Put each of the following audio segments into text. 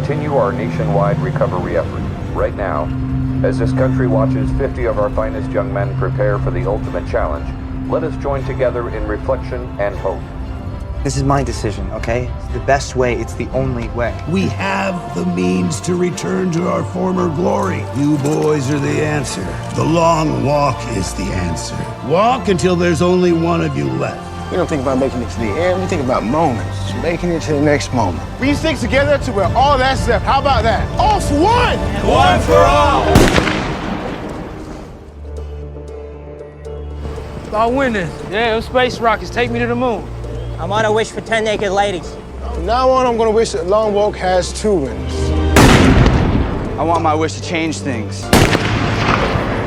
continue our nationwide recovery effort. Right now, as this country watches 50 of our finest young men prepare for the ultimate challenge, let us join together in reflection and hope. This is my decision, okay? It's the best way, it's the only way. We have the means to return to our former glory. You boys are the answer. The long walk is the answer. Walk until there's only one of you left. We don't think about making it to the end, we think about moments. Making it to the next moment. We stick together to where all that's left. How about that? All for one! One for all! I'll win this. Yeah, those space rockets take me to the moon. I'm on a wish for 10 naked ladies. From now on, I'm gonna wish that Long Walk has 2 winners. I want my wish to change things.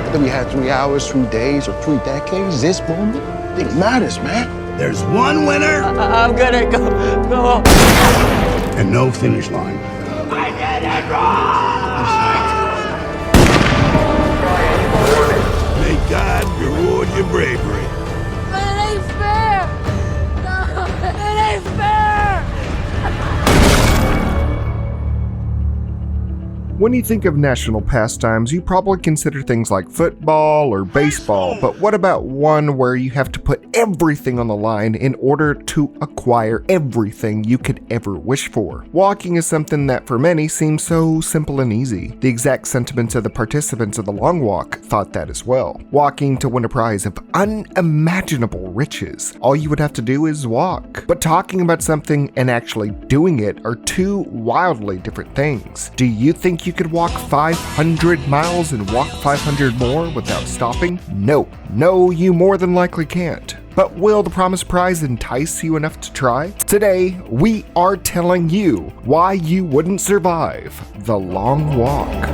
Whether we had 3 hours, 3 days, or 3 decades, this moment, it matters, man. There's one winner I'm gonna go. and no finish line. I did it wrong! May God reward your bravery. But it ain't fair! No, it ain't fair! When you think of national pastimes, you probably consider things like football or baseball, but what about one where you have to put everything on the line in order to acquire everything you could ever wish for? Walking is something that for many seems so simple and easy. The exact sentiments of the participants of the Long Walk thought that as well. Walking to win a prize of unimaginable riches. All you would have to do is walk. But talking about something and actually doing it are two wildly different things. Do you think you could walk 500 miles and walk 500 more without stopping? No, you more than likely can't. But will the promised prize entice you enough to try? Today, we are telling you why you wouldn't survive the long walk.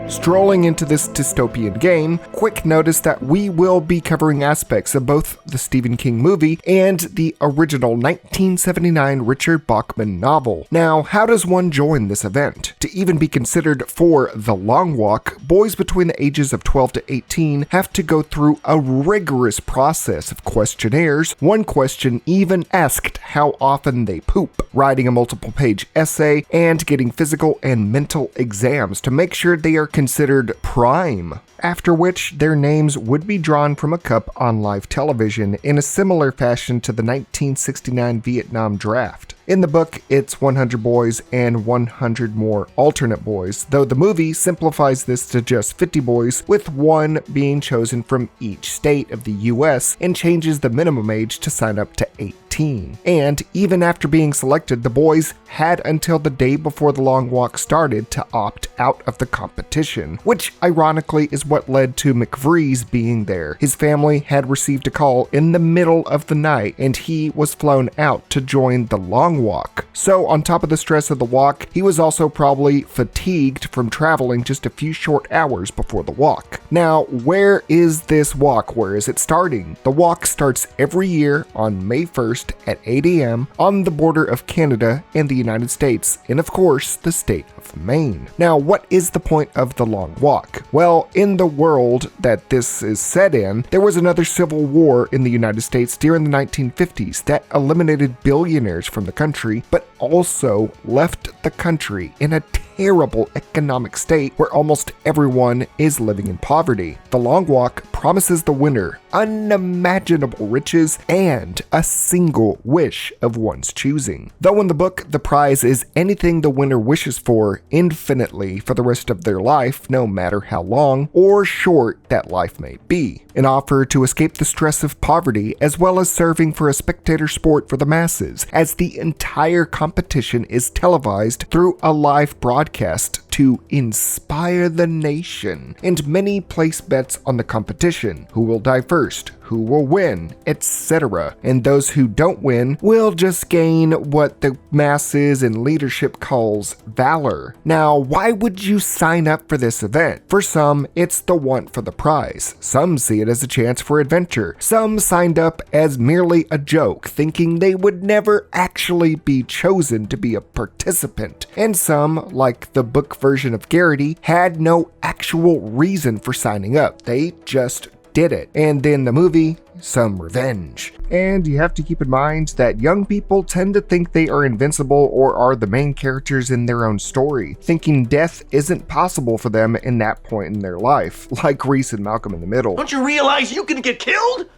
Strolling into this dystopian game, quick notice that we will be covering aspects of both the Stephen King movie and the original 1979 Richard Bachman novel. Now, how does one join this event? To even be considered for the long walk, boys between the ages of 12 to 18 have to go through a rigorous process of questionnaires, one question even asked how often they poop, writing a multiple-page essay, and getting physical and mental exams to make sure they are considered prime, after which their names would be drawn from a cup on live television in a similar fashion to the 1969 Vietnam draft. In the book, it's 100 boys and 100 more alternate boys, though the movie simplifies this to just 50 boys, with one being chosen from each state of the US and changes the minimum age to sign up to 18. And even after being selected, the boys had until the day before the long walk started to opt out of the competition, which ironically is what led to McVree's being there. His family had received a call in the middle of the night and he was flown out to join the long walk. So on top of the stress of the walk, he was also probably fatigued from traveling just a few short hours before the walk. Now, where is this walk? Where is it starting? The walk starts every year on May 1st at 8 a.m. on the border of Canada and the United States, and of course, the state of Maine. Now, what is the point of the long walk? Well, in the world that this is set in, there was another civil war in the United States during the 1950s that eliminated billionaires from the country, but also left the country in a terrible economic state where almost everyone is living in poverty. The long walk promises the winner unimaginable riches and a single wish of one's choosing. Though in the book, the prize is anything the winner wishes for infinitely for the rest of their life, no matter how long or short that life may be. An offer to escape the stress of poverty, as well as serving for a spectator sport for the masses, as the entire competition is televised through a live broadcast to inspire the nation, and many place bets on the competition, who will die first, who will win, etc. And those who don't win will just gain what the masses and leadership calls valor. Now, why would you sign up for this event? For some, it's the want for the prize. Some see it as a chance for adventure. Some signed up as merely a joke, thinking they would never actually be chosen to be a participant. And some, like the book version of Garrity, had no actual reason for signing up. They just did it. And then the movie, some revenge. And you have to keep in mind that young people tend to think they are invincible or are the main characters in their own story, thinking death isn't possible for them in that point in their life, like Reese and Malcolm in the Middle. Don't you realize you can get killed?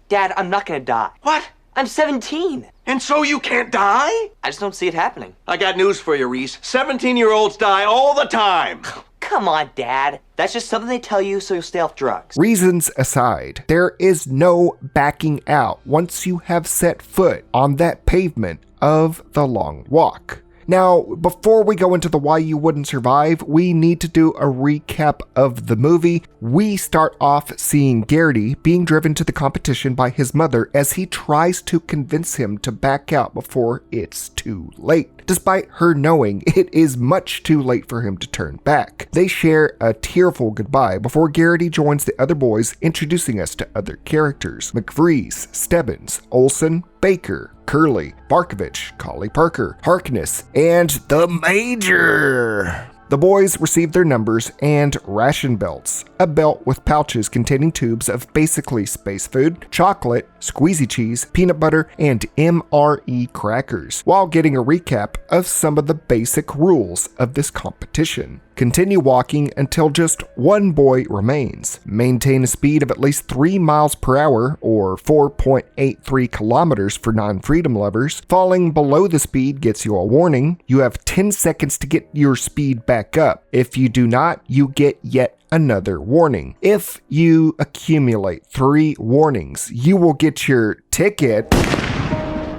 Dad, I'm not gonna die. What? I'm 17. And so you can't die? I just don't see it happening. I got news for you, Reese. 17-year-olds die all the time. Come on, Dad. That's just something they tell you so you'll stay off drugs. Reasons aside, there is no backing out once you have set foot on that pavement of the long walk. Now, before we go into the why you wouldn't survive, we need to do a recap of the movie. We start off seeing Garrity being driven to the competition by his mother as he tries to convince him to back out before it's too late, despite her knowing it is much too late for him to turn back. They share a tearful goodbye before Garrity joins the other boys, introducing us to other characters: McVries, Stebbins, Olsen, Baker, Curly, Barkovich, Collie Parker, Harkness, and the Major. The boys receive their numbers and ration belts, a belt with pouches containing tubes of basically space food, chocolate, squeezy cheese, peanut butter, and MRE crackers, while getting a recap of some of the basic rules of this competition. Continue walking until just one boy remains. Maintain a speed of at least 3 miles per hour, or 4.83 kilometers for non-freedom lovers. Falling below the speed gets you a warning. You have 10 seconds to get your speed back up. If you do not, you get yet another warning. If you accumulate 3 warnings, you will get your ticket,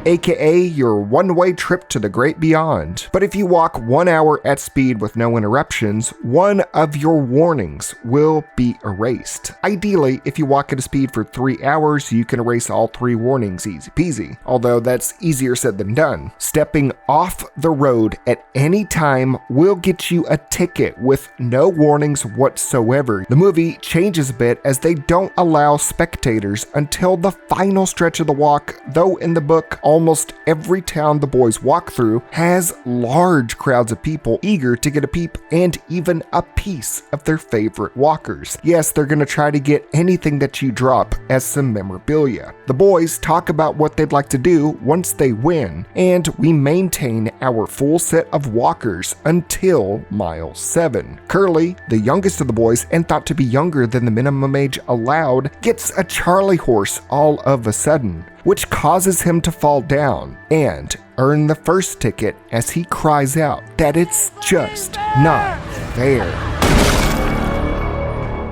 aka your one-way trip to the great beyond. But if you walk 1 hour at speed with no interruptions, one of your warnings will be erased. Ideally, if you walk at a speed for 3 hours, you can erase all 3 warnings easy peasy, although that's easier said than done. Stepping off the road at any time will get you a ticket with no warnings whatsoever. The movie changes a bit as they don't allow spectators until the final stretch of the walk, though in the book, almost every town the boys walk through has large crowds of people eager to get a peep and even a piece of their favorite walkers. Yes, they're gonna try to get anything that you drop as some memorabilia. The boys talk about what they'd like to do once they win, and we maintain our full set of walkers until mile 7. Curly, the youngest of the boys and thought to be younger than the minimum age allowed, gets a Charlie horse all of a sudden, which causes him to fall down and earn the first ticket as he cries out that it's just not fair.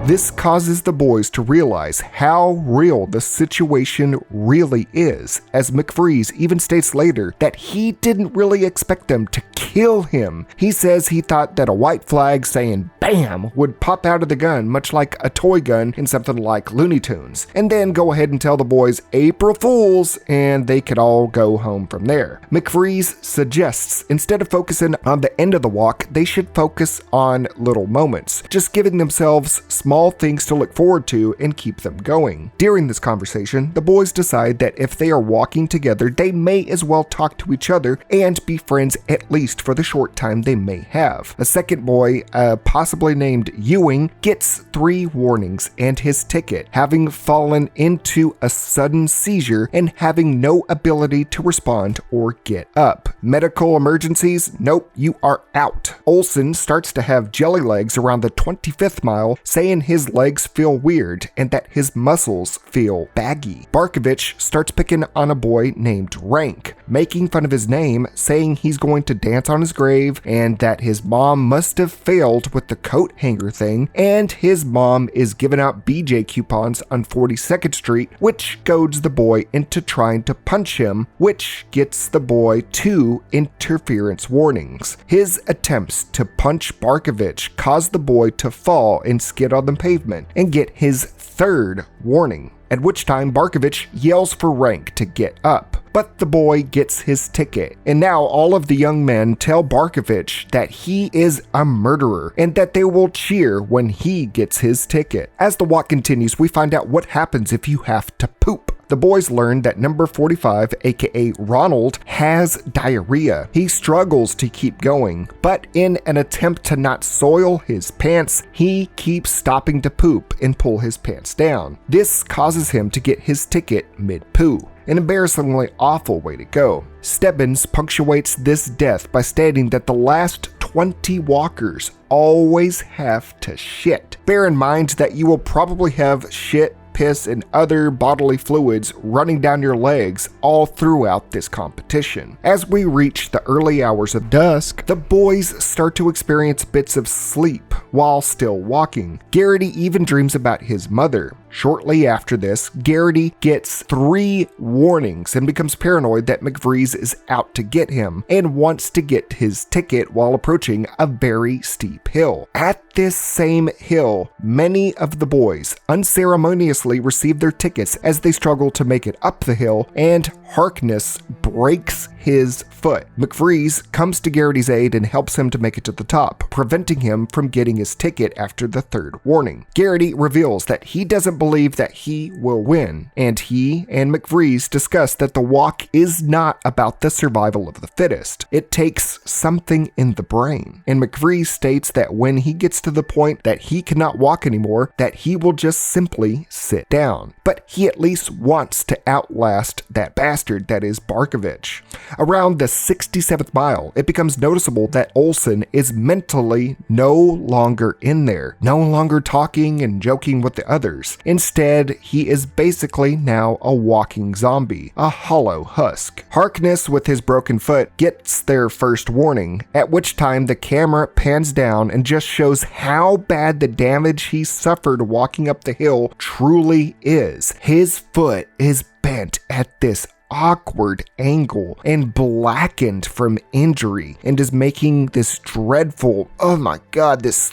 This causes the boys to realize how real the situation really is, as McVries even states later that he didn't really expect them to kill him. He says he thought that a white flag saying BAM would pop out of the gun, much like a toy gun in something like Looney Tunes, and then go ahead and tell the boys April Fools, and they could all go home from there. McVries suggests instead of focusing on the end of the walk, they should focus on little moments, just giving themselves small things to look forward to and keep them going. During this conversation, the boys decide that if they are walking together, they may as well talk to each other and be friends at least for the short time they may have. A second boy, possibly named Ewing, gets 3 warnings and his ticket, having fallen into a sudden seizure and having no ability to respond or get up. Medical emergencies? Nope, you are out. Olsen starts to have jelly legs around the 25th mile, saying his legs feel weird and that his muscles feel baggy. Barkovich starts picking on a boy named Rank, making fun of his name, saying he's going to dance on his grave and that his mom must have failed with the coat hanger thing, and his mom is giving out BJ coupons on 42nd Street, which goads the boy into trying to punch him, which gets the boy 2 interference warnings. His attempts to punch Barkovich cause the boy to fall and skid on the pavement and get his 3rd warning, at which time Barkovich yells for Rank to get up. but the boy gets his ticket. And now all of the young men tell Barkovich that he is a murderer and that they will cheer when he gets his ticket. As the walk continues, we find out what happens if you have to poop. The boys learn that number 45, aka Ronald, has diarrhea. He struggles to keep going, but in an attempt to not soil his pants, he keeps stopping to poop and pull his pants down. This causes him to get his ticket mid-poo. An embarrassingly awful way to go. Stebbins punctuates this death by stating that the last 20 walkers always have to shit. Bear in mind that you will probably have shit, piss, and other bodily fluids running down your legs all throughout this competition. As we reach the early hours of dusk, the boys start to experience bits of sleep while still walking. Garrity even dreams about his mother. Shortly after this, Garrity gets 3 warnings and becomes paranoid that McVries is out to get him and wants to get his ticket while approaching a very steep hill. At this same hill, many of the boys unceremoniously receive their tickets as they struggle to make it up the hill, and Harkness breaks his foot. McVries comes to Garrity's aid and helps him to make it to the top, preventing him from getting his ticket after the 3rd warning. Garrity reveals that he doesn't believe that he will win, and he and McVries discuss that the walk is not about the survival of the fittest. It takes something in the brain, and McVries states that when he gets to the point that he cannot walk anymore, that he will just simply sit down. But he at least wants to outlast that bastard that is Barkovich. Around the 67th mile, it becomes noticeable that Olsen is mentally no longer in there, no longer talking and joking with the others. Instead, he is basically now a walking zombie, a hollow husk. Harkness, with his broken foot, gets their first warning, at which time the camera pans down and just shows how bad the damage he suffered walking up the hill truly is. His foot is bent at this awkward angle and blackened from injury and is making this dreadful, oh my god, this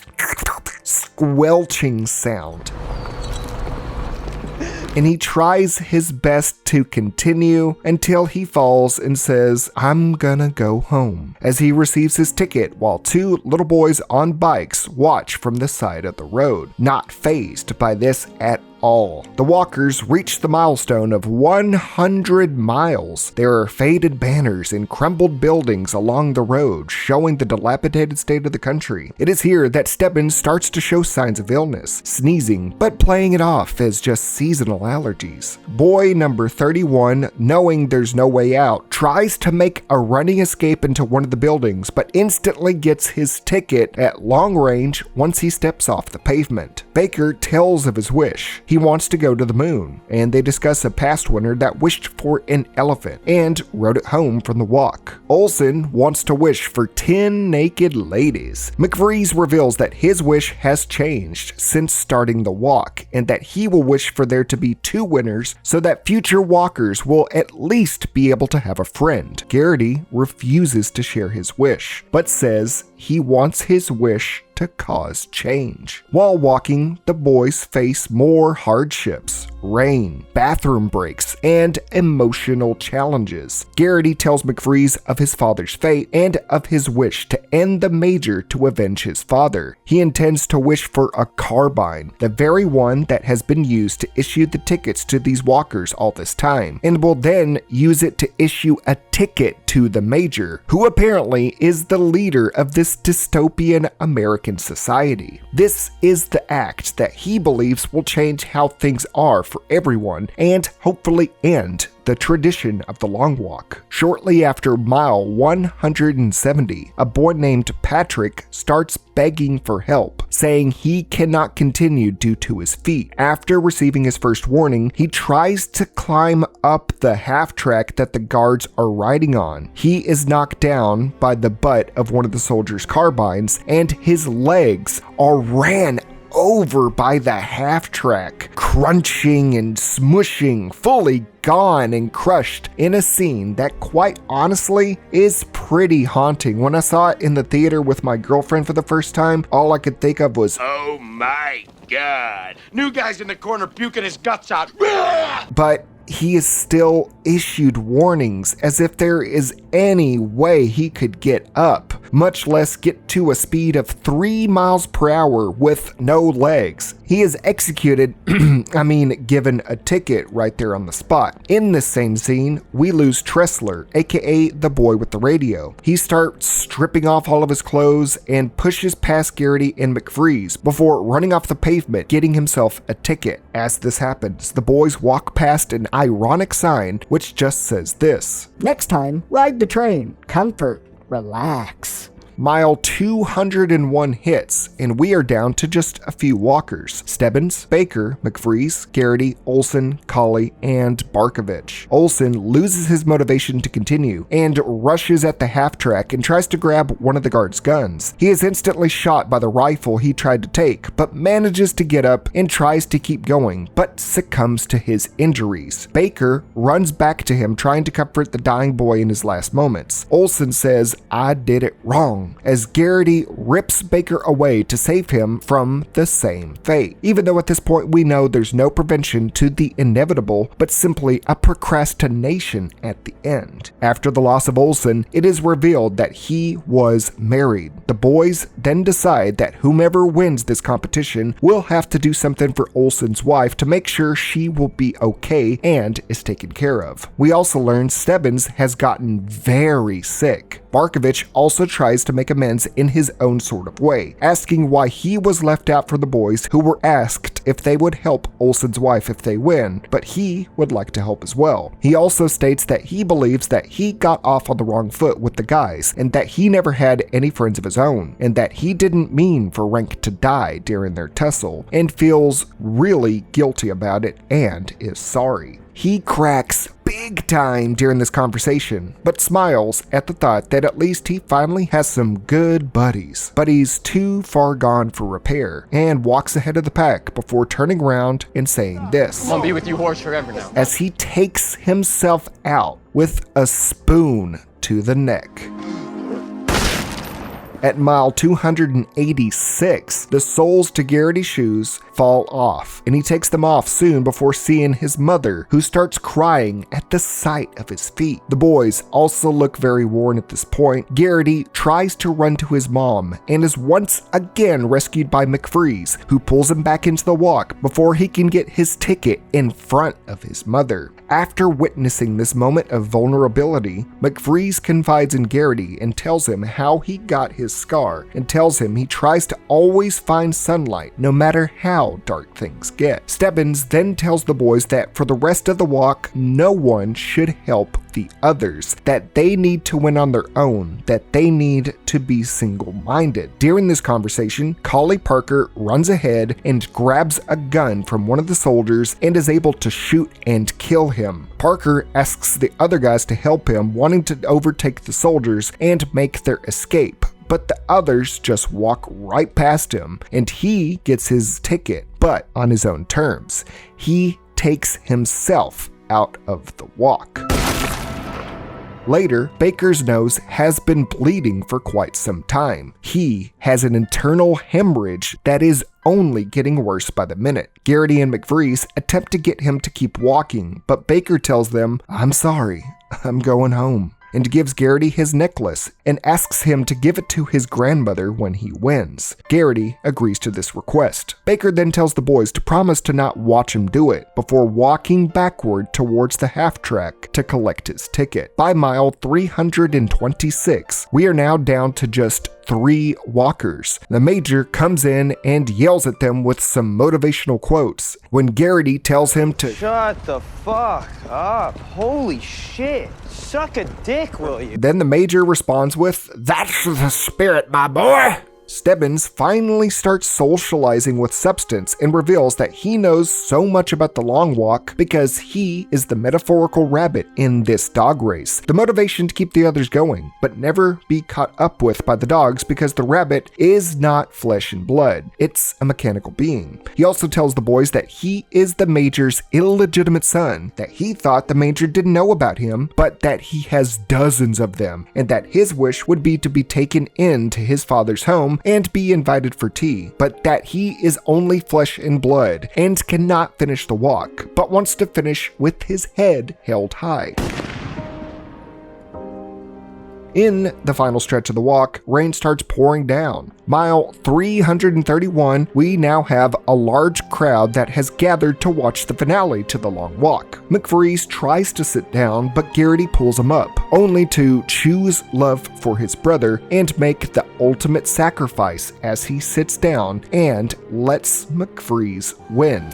squelching sound. And he tries his best to continue until he falls and says, "I'm gonna go home," as he receives his ticket while 2 little boys on bikes watch from the side of the road, not fazed by this at all. The walkers reach the milestone of 100 miles. There are faded banners and crumbled buildings along the road showing the dilapidated state of the country. It is here that Stebbins starts to show signs of illness, sneezing, but playing it off as just seasonal allergies. Boy number 31, knowing there's no way out, tries to make a running escape into one of the buildings, but instantly gets his ticket at long range once he steps off the pavement. Baker tells of his wish. He wants to go to the moon, and they discuss a past winner that wished for an elephant and rode it home from the walk. Olsen wants to wish for 10 naked ladies. McVries reveals that his wish has changed since starting the walk, and that he will wish for there to be 2 winners so that future walkers will at least be able to have a friend. Garrity refuses to share his wish, but says he wants his wish to cause change. While walking, the boys face more hardships, rain, bathroom breaks, and emotional challenges. Garrity tells McVries of his father's fate and of his wish to end the major to avenge his father. He intends to wish for a carbine, the very one that has been used to issue the tickets to these walkers all this time, and will then use it to issue a ticket to the major, who apparently is the leader of this dystopian American society. This is the act that he believes will change how things are for everyone and hopefully end the tradition of the long walk. Shortly after mile 170, a boy named Patrick starts begging for help, saying he cannot continue due to his feet. After receiving his first warning, he tries to climb up the half track that the guards are riding on. He is knocked down by the butt of one of the soldiers' carbines, and his legs are ran over by the half track, crunching and smushing, fully gone and crushed in a scene that quite honestly is pretty haunting. When I saw it in the theater with my girlfriend for the first time, all I could think of was, oh my God. New guy's in the corner puking his guts out. But he is still issued warnings as if there is any way he could get up, much less get to a speed of 3 miles per hour with no legs. He is executed, given a ticket right there on the spot. In this same scene, we lose Tressler, aka the boy with the radio. He starts stripping off all of his clothes and pushes past Garrity and McFreeze before running off the pavement, getting himself a ticket. As this happens, the boys walk past an ironic sign which just says this: "Next time, ride the train. Comfort. Relax." Mile 201 hits, and we are down to just a few walkers. Stebbins, Baker, McFreeze, Garrity, Olson, Colley, and Barkovich. Olson loses his motivation to continue and rushes at the half track and tries to grab one of the guards' guns. He is instantly shot by the rifle he tried to take, but manages to get up and tries to keep going, but succumbs to his injuries. Baker runs back to him trying to comfort the dying boy in his last moments. Olson says, "I did it wrong," as Garrity rips Baker away to save him from the same fate. Even though at this point we know there's no prevention to the inevitable, but simply a procrastination at the end. After the loss of Olson, it is revealed that he was married. The boys then decide that whomever wins this competition will have to do something for Olson's wife to make sure she will be okay and is taken care of. We also learn Stebbins has gotten very sick. Barkovich also tries to make amends in his own sort of way, asking why he was left out for the boys who were asked if they would help Olson's wife if they win, but he would like to help as well. He also states that he believes that he got off on the wrong foot with the guys, and that he never had any friends of his own, and that he didn't mean for Rank to die during their tussle, and feels really guilty about it and is sorry. He cracks big time during this conversation, but smiles at the thought that at least he finally has some good buddies. But he's too far gone for repair, and walks ahead of the pack before turning around and saying this: I'm gonna be with you horse forever now. As he takes himself out with a spoon to the neck. At mile 286, the soles to Garrity's shoes fall off, and he takes them off soon before seeing his mother, who starts crying at the sight of his feet. The boys also look very worn at this point. Garrity tries to run to his mom and is once again rescued by McFreeze, who pulls him back into the walk before he can get his ticket in front of his mother. After witnessing this moment of vulnerability, McFreeze confides in Garrity and tells him how he got his scar, and tells him he tries to always find sunlight no matter how dark things get. Stebbins then tells the boys that for the rest of the walk, no one should help the others, that they need to win on their own, that they need to be single-minded. During this conversation, Colley Parker runs ahead and grabs a gun from one of the soldiers and is able to shoot and kill him. Parker asks the other guys to help him, wanting to overtake the soldiers and make their escape, but the others just walk right past him, and he gets his ticket, but on his own terms. He takes himself out of the walk. Later, Baker's nose has been bleeding for quite some time. He has an internal hemorrhage that is only getting worse by the minute. Garrity and McFreeze attempt to get him to keep walking, but Baker tells them, "I'm sorry, I'm going home," and gives Garrity his necklace and asks him to give it to his grandmother when he wins. Garrity agrees to this request. Baker then tells the boys to promise to not watch him do it before walking backward towards the half track to collect his ticket. By mile 326, we are now down to just 3 walkers. The major comes in and yells at them with some motivational quotes when Garrity tells him to shut the fuck up. Holy shit. Suck a dick, will you? Then the major responds with, "That's the spirit, my boy." Stebbins finally starts socializing with Substance and reveals that he knows so much about the long walk because he is the metaphorical rabbit in this dog race. The motivation to keep the others going, but never be caught up with by the dogs because the rabbit is not flesh and blood. It's a mechanical being. He also tells the boys that he is the major's illegitimate son, that he thought the major didn't know about him, but that he has dozens of them, and that his wish would be to be taken into his father's home home and be invited for tea, but that he is only flesh and blood and cannot finish the walk, but wants to finish with his head held high. In the final stretch of the walk, rain starts pouring down. Mile 331, we now have a large crowd that has gathered to watch the finale to the long walk. McVrees tries to sit down, but Garrity pulls him up, only to choose love for his brother and make the ultimate sacrifice as he sits down and lets McVrees win.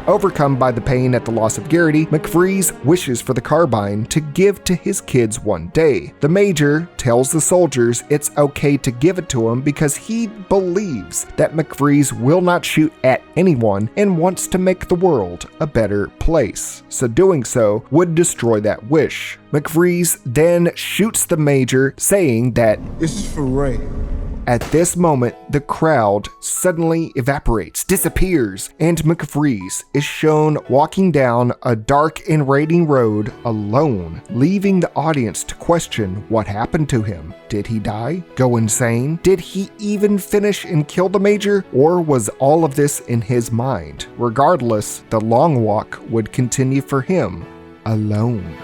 Overcome by the pain at the loss of Garrity, McVrees wishes for the carbine to give to his kids one day. The Major tells the soldiers it's okay to give it to him because he believes that McVrees will not shoot at anyone and wants to make the world a better place. So doing so would destroy that wish. McVrees then shoots the Major, saying that This is for Ray. At this moment, the crowd suddenly evaporates, disappears, and McVrees is shown walking down a dark and raining road alone, leaving the audience to question what happened to him. Did he die? Go insane? Did he even finish and kill the Major? Or was all of this in his mind? Regardless, the long walk would continue for him alone.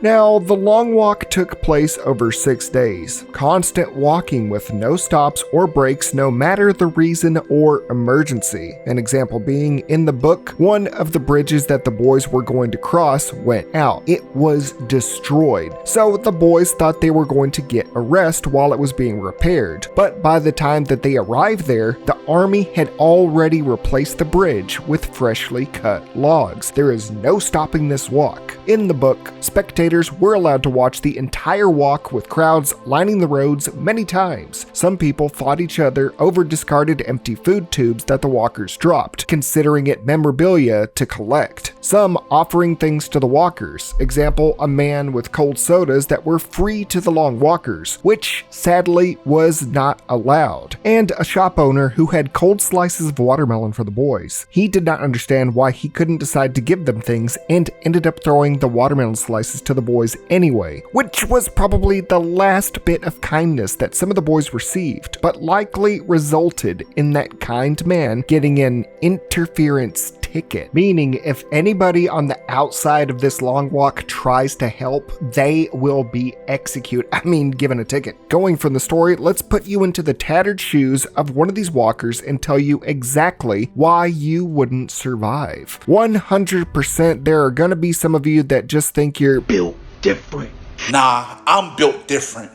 Now, the long walk took place over 6 days, constant walking with no stops or breaks no matter the reason or emergency. An example being, in the book, one of the bridges that the boys were going to cross went out. It was destroyed, so the boys thought they were going to get a rest while it was being repaired. But by the time that they arrived there, the army had already replaced the bridge with freshly cut logs. There is no stopping this walk. In the book, spectators were allowed to watch the entire walk with crowds lining the roads many times. Some people fought each other over discarded empty food tubes that the walkers dropped, considering it memorabilia to collect. Some offering things to the walkers, example, a man with cold sodas that were free to the long walkers, which sadly was not allowed, and a shop owner who had cold slices of watermelon for the boys. He did not understand why he couldn't decide to give them things and ended up throwing the watermelon slices to the boys anyway, which was probably the last bit of kindness that some of the boys received, but likely resulted in that kind man getting an interference ticket, meaning if anybody on the outside of this long walk tries to help, they will be given a ticket. Going from the story, let's put you into the tattered shoes of one of these walkers and tell you exactly why you wouldn't survive. 100% there are gonna be some of you that just think you're built different. Nah, I'm built different.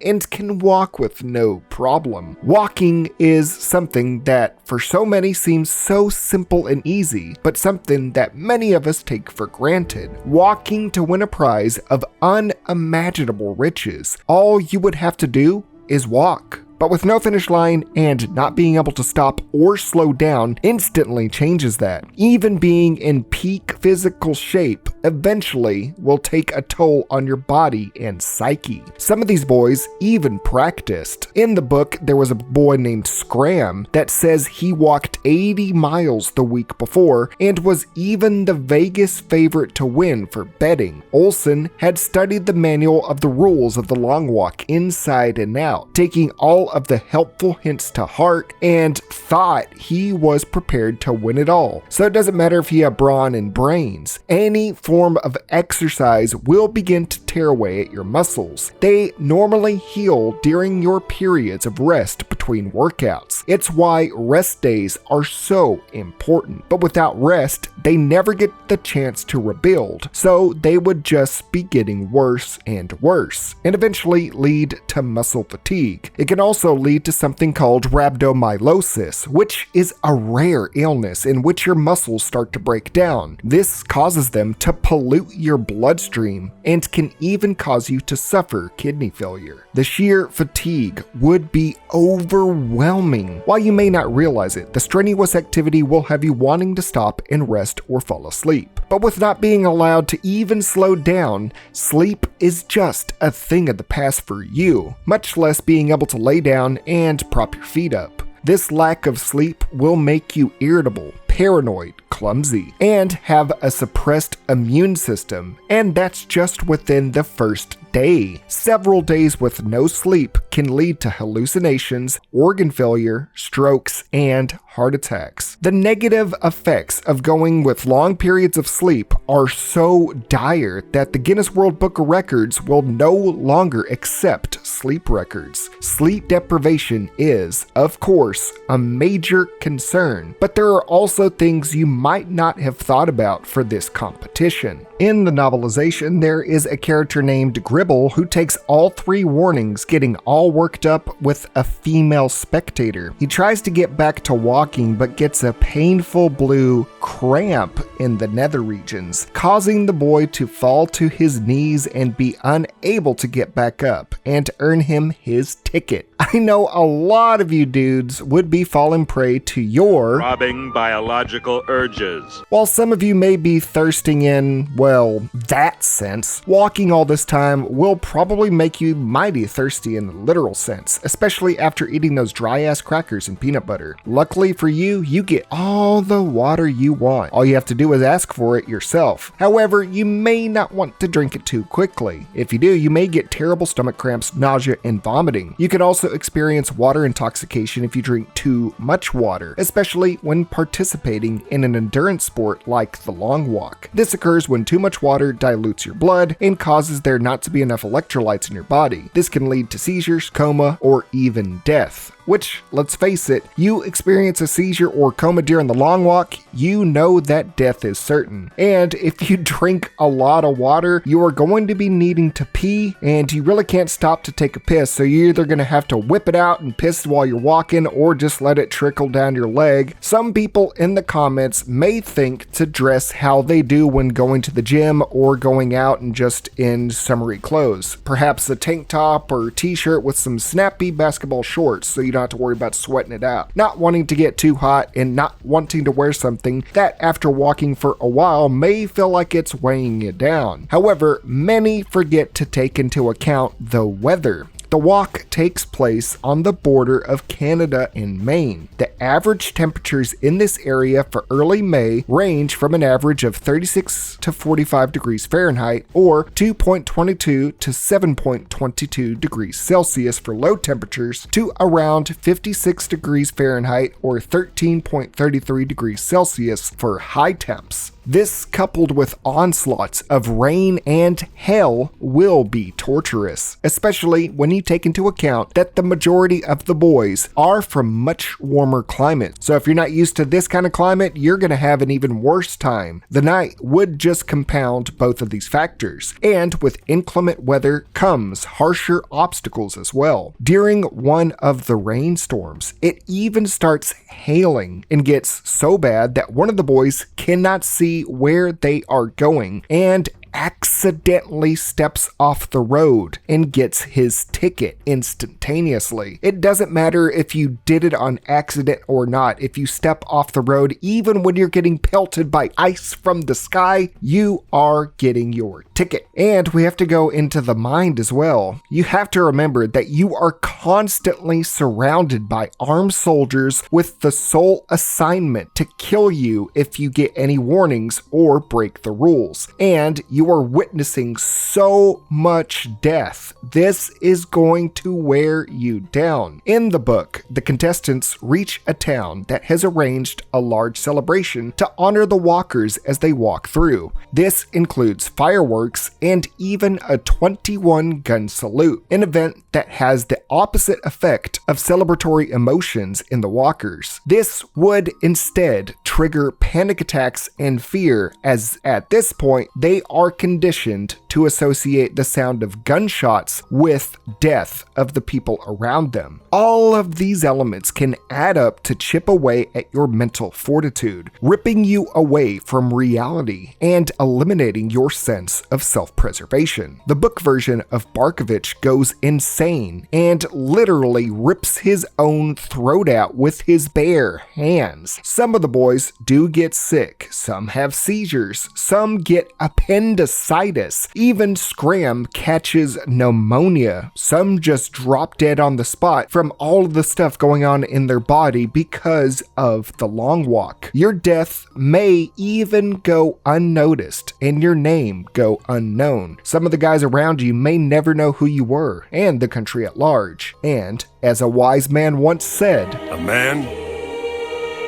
And can walk with no problem. Walking is something that for so many seems so simple and easy, but something that many of us take for granted. Walking to win a prize of unimaginable riches. All you would have to do is walk. But with no finish line and not being able to stop or slow down instantly changes that. Even being in peak physical shape eventually will take a toll on your body and psyche. Some of these boys even practiced. In the book, there was a boy named Scram that says he walked 80 miles the week before and was even the Vegas favorite to win for betting. Olsen had studied the manual of the rules of the long walk inside and out, taking all of the helpful hints to heart and thought he was prepared to win it all. So it doesn't matter if you have brawn and brains. Any form of exercise will begin to tear away at your muscles. They normally heal during your periods of rest between workouts. It's why rest days are so important. But without rest, they never get the chance to rebuild. So they would just be getting worse and worse, and eventually lead to muscle fatigue. It can also lead to something called rhabdomyolysis, which is a rare illness in which your muscles start to break down. This causes them to pollute your bloodstream and can even cause you to suffer kidney failure. The sheer fatigue would be overwhelming. While you may not realize it, the strenuous activity will have you wanting to stop and rest or fall asleep. But with not being allowed to even slow down, sleep is just a thing of the past for you, much less being able to lay down and prop your feet up. This lack of sleep will make you irritable, paranoid, clumsy and have a suppressed immune system, and that's just within the first day. Several days with no sleep can lead to hallucinations, organ failure, strokes, and heart attacks. The negative effects of going with long periods of sleep are so dire that the Guinness World Book of Records will no longer accept sleep records. Sleep deprivation is, of course, a major concern, but there are also things you might not have thought about for this competition. In the novelization, there is a character named Gribble who takes all 3 warnings, getting all worked up with a female spectator. He tries to get back to walking but gets a painful blue cramp in the nether regions, causing the boy to fall to his knees and be unable to get back up and earn him his ticket. I know a lot of you dudes would be falling prey to your robbing biological urges. While some of you may be thirsting in, well, that sense, walking all this time will probably make you mighty thirsty in the literal sense, especially after eating those dry-ass crackers and peanut butter. Luckily for you, you get all the water you want. All you have to do is ask for it yourself. However, you may not want to drink it too quickly. If you do, you may get terrible stomach cramps, nausea, and vomiting. You can also experience water intoxication if you drink too much water, especially when participating in an endurance sport like the long walk. This occurs when too much water dilutes your blood and causes there not to be enough electrolytes in your body. This can lead to seizures, coma, or even death. Which, let's face it, you experience a seizure or coma during the long walk, you know that death is certain. And if you drink a lot of water, you are going to be needing to pee, and you really can't stop to take a piss, so you're either going to have to whip it out and piss while you're walking, or just let it trickle down your leg. Some people in the comments may think to dress how they do when going to the gym or going out and just in summery clothes. Perhaps a tank top or t-shirt with some snappy basketball shorts, so you don't have to worry about sweating it out. Not wanting to get too hot and not wanting to wear something that after walking for a while may feel like it's weighing you down. However, many forget to take into account the weather. The walk takes place on the border of Canada and Maine. The average temperatures in this area for early May range from an average of 36 to 45 degrees Fahrenheit or 2.22 to 7.22 degrees Celsius for low temperatures to around 56 degrees Fahrenheit or 13.33 degrees Celsius for high temps. This, coupled with onslaughts of rain and hail, will be torturous, especially when you take into account that the majority of the boys are from much warmer climates. So if you're not used to this kind of climate, you're going to have an even worse time. The night would just compound both of these factors, and with inclement weather comes harsher obstacles as well. During one of the rainstorms, it even starts hailing and gets so bad that one of the boys cannot see where they are going and accidentally steps off the road and gets his ticket instantaneously. It doesn't matter if you did it on accident or not. If you step off the road, even when you're getting pelted by ice from the sky, you are getting your ticket. And we have to go into the mind as well. You have to remember that you are constantly surrounded by armed soldiers with the sole assignment to kill you if you get any warnings or break the rules. And you are witnessing so much death. This is going to wear you down. In the book, the contestants reach a town that has arranged a large celebration to honor the walkers as they walk through. This includes fireworks and even a 21-gun salute, an event that has the opposite effect of celebratory emotions in the walkers. This would instead trigger panic attacks and fear, as at this point they are conditioned to associate the sound of gunshots with death of the people around them. All of these elements can add up to chip away at your mental fortitude, ripping you away from reality and eliminating your sense of self-preservation. The book version of Barkovich goes insane and literally rips his own throat out with his bare hands. Some of the boys do get sick, some have seizures, some get appendicitis. Even Scram catches pneumonia. Some just drop dead on the spot from all of the stuff going on in their body because of the long walk. Your death may even go unnoticed and your name go unknown. Some of the guys around you may never know who you were and the country at large. And as a wise man once said, "A man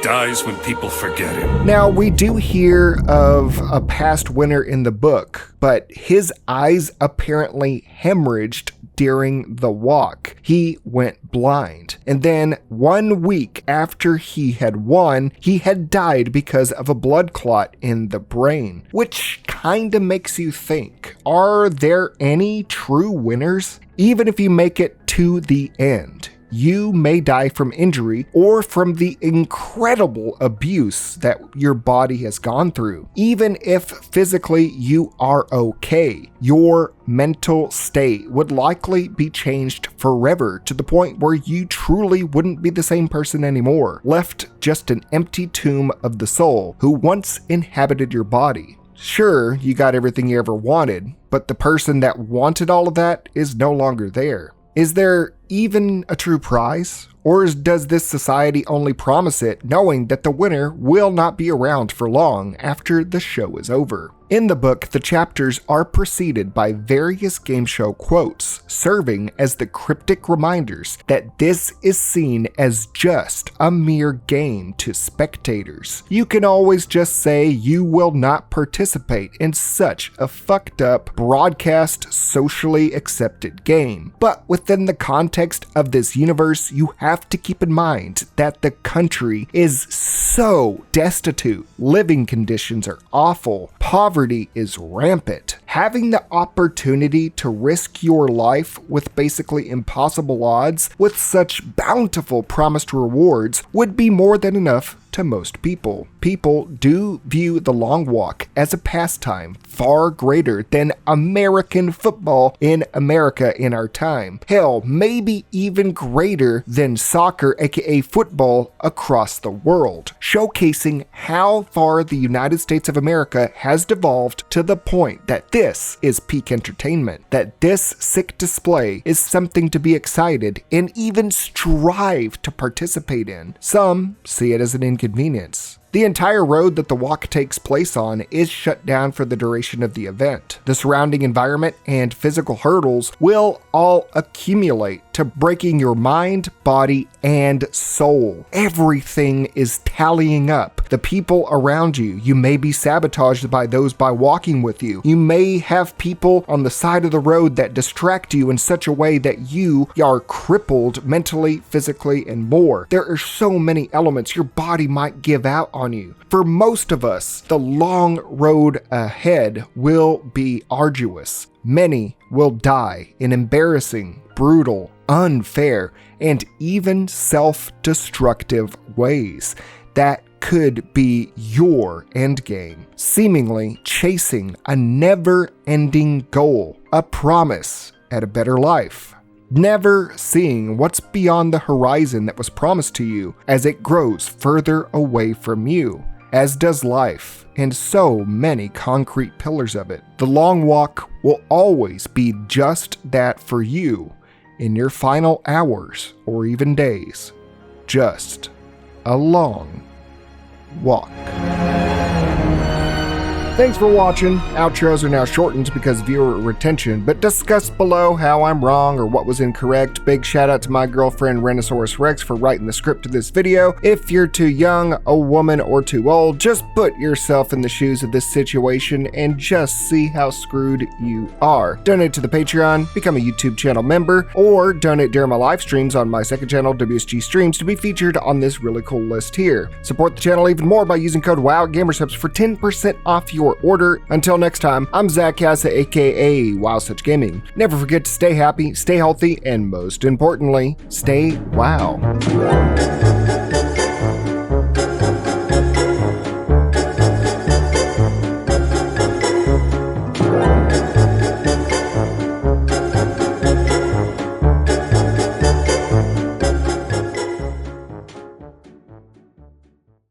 dies when people forget him." Now, we do hear of a past winner in the book, but his eyes apparently hemorrhaged during the walk. He went blind. And then 1 week after he had won, he had died because of a blood clot in the brain, which kinda makes you think, are there any true winners? Even if you make it to the end, you may die from injury or from the incredible abuse that your body has gone through. Even if physically you are okay, your mental state would likely be changed forever to the point where you truly wouldn't be the same person anymore, left just an empty tomb of the soul who once inhabited your body. Sure, you got everything you ever wanted, but the person that wanted all of that is no longer there. Is there even a true prize? Or does this society only promise it, knowing that the winner will not be around for long after the show is over? In the book, the chapters are preceded by various game show quotes, serving as the cryptic reminders that this is seen as just a mere game to spectators. You can always just say you will not participate in such a fucked up, broadcast, socially accepted game. But within the context of this universe, you have to keep in mind that the country is so destitute. Living conditions are awful. Poverty is rampant. Having the opportunity to risk your life with basically impossible odds with such bountiful promised rewards would be more than enough to most people. People do view the long walk as a pastime far greater than American football in America in our time. Hell, maybe even greater than soccer, aka football, across the world, showcasing how far the United States of America has devolved to the point that this is peak entertainment, that this sick display is something to be excited and even strive to participate in. Some see it as an inconvenience. The entire road that the walk takes place on is shut down for the duration of the event. The surrounding environment and physical hurdles will all accumulate to breaking your mind, body, and soul. Everything is tallying up. The people around you, you may be sabotaged by those by walking with you. You may have people on the side of the road that distract you in such a way that you are crippled mentally, physically, and more. There are so many elements your body might give out on you. For most of us, the long road ahead will be arduous. Many will die in embarrassing, brutal, unfair, and even self-destructive ways that could be your endgame, seemingly chasing a never-ending goal, a promise at a better life. Never seeing what's beyond the horizon that was promised to you as it grows further away from you, as does life, and so many concrete pillars of it. The long walk will always be just that for you in your final hours or even days. Just a long walk. Thanks for watching. Outros are now shortened because viewer retention, but discuss below how I'm wrong or what was incorrect. Big shout out to my girlfriend Rhinoceros Rex for writing the script to this video. If you're too young, a woman, or too old, just put yourself in the shoes of this situation and just see how screwed you are. Donate to the Patreon, become a YouTube channel member, or donate during my live streams on my second channel, WSG Streams, to be featured on this really cool list here. Support the channel even more by using code WOW@GamerSubs for 10% off your order. Until next time, I'm Zach Casa, aka Wow Such Gaming. Never forget to stay happy, stay healthy, and most importantly, stay wow.